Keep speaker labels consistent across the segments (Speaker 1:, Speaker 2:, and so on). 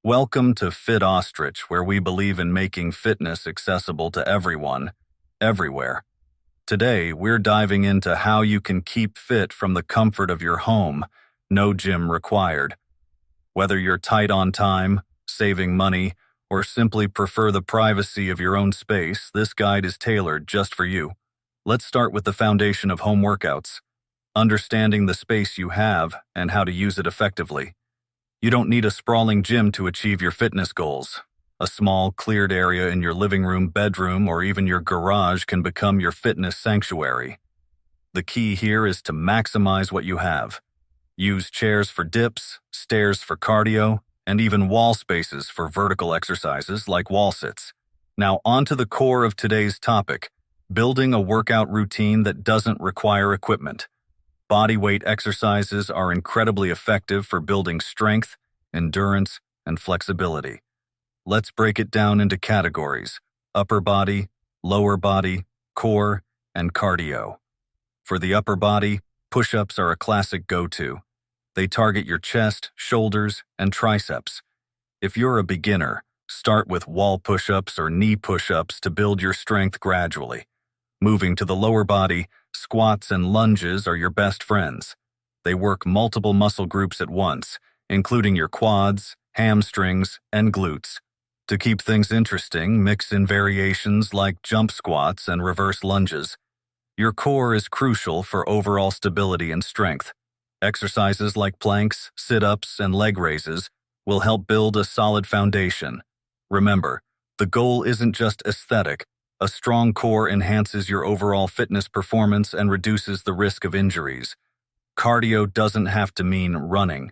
Speaker 1: Welcome to Fit Ostrich, where we believe in making fitness accessible to everyone, everywhere. Today, we're diving into how you can keep fit from the comfort of your home, no gym required. Whether you're tight on time, saving money, or simply prefer the privacy of your own space, this guide is tailored just for you. Let's start with the foundation of home workouts, understanding the space you have and how to use it effectively. You don't need a sprawling gym to achieve your fitness goals. A small, cleared area in your living room, bedroom, or even your garage can become your fitness sanctuary. The key here is to maximize what you have. Use chairs for dips, stairs for cardio, and even wall spaces for vertical exercises like wall sits. Now on to the core of today's topic, building a workout routine that doesn't require equipment. Body weight exercises are incredibly effective for building strength, endurance, and flexibility. Let's break it down into categories: upper body, lower body, core, and cardio. For the upper body, push-ups are a classic go-to. They target your chest, shoulders, and triceps. If you're a beginner, start with wall push-ups or knee push-ups to build your strength gradually. Moving to the lower body, squats and lunges are your best friends. They work multiple muscle groups at once, including your quads, hamstrings, and glutes. To keep things interesting, mix in variations like jump squats and reverse lunges. Your core is crucial for overall stability and strength. Exercises like planks, sit-ups, and leg raises will help build a solid foundation. Remember, the goal isn't just aesthetic. A strong core enhances your overall fitness performance and reduces the risk of injuries. Cardio doesn't have to mean running.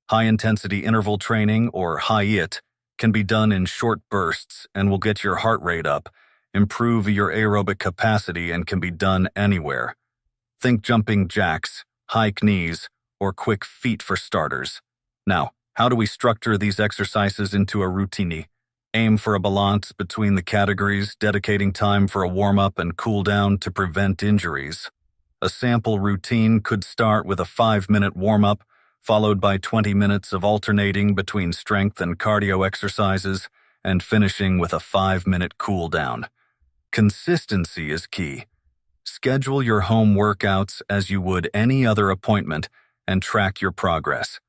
Speaker 1: High-intensity interval training, or HIIT, can be done in short bursts and will get your heart rate up, improve your aerobic capacity, and can be done anywhere. Think jumping jacks, high knees, or quick feet for starters. Now, how do we structure these exercises into a routine? Aim for a balance between the categories, dedicating time for a warm-up and cool-down to prevent injuries. A sample routine could start with a 5-minute warm-up, followed by 20 minutes of alternating between strength and cardio exercises, and finishing with a 5-minute cool-down. Consistency is key. Schedule your home workouts as you would any other appointment and track your progress.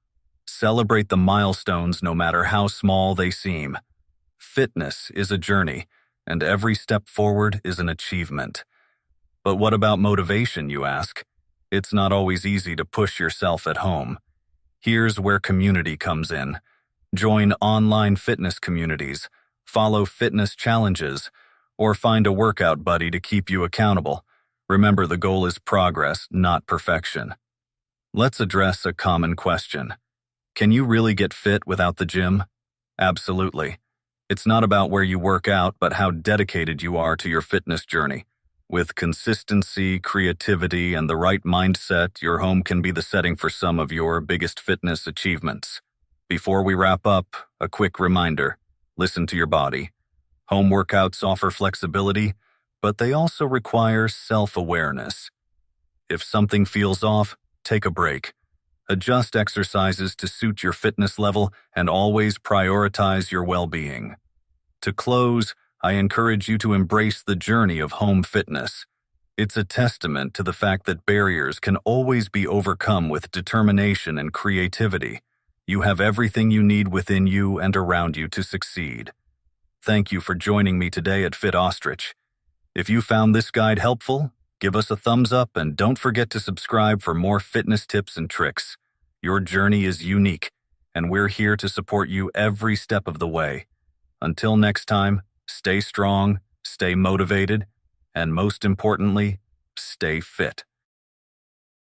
Speaker 1: Celebrate the milestones no matter how small they seem. Fitness is a journey, and every step forward is an achievement. But what about motivation, you ask? It's not always easy to push yourself at home. Here's where community comes in. Join online fitness communities, follow fitness challenges, or find a workout buddy to keep you accountable. Remember, the goal is progress, not perfection. Let's address a common question. Can you really get fit without the gym? Absolutely. It's not about where you work out, but how dedicated you are to your fitness journey. With consistency, creativity, and the right mindset, your home can be the setting for some of your biggest fitness achievements. Before we wrap up, a quick reminder: listen to your body. Home workouts offer flexibility, but they also require self-awareness. If something feels off, take a break. Adjust exercises to suit your fitness level and always prioritize your well-being. To close, I encourage you to embrace the journey of home fitness. It's a testament to the fact that barriers can always be overcome with determination and creativity. You have everything you need within you and around you to succeed. Thank you for joining me today at Fit Ostrich. If you found this guide helpful, give us a thumbs up and don't forget to subscribe for more fitness tips and tricks. Your journey is unique, and we're here to support you every step of the way. Until next time, stay strong, stay motivated, and most importantly, stay fit.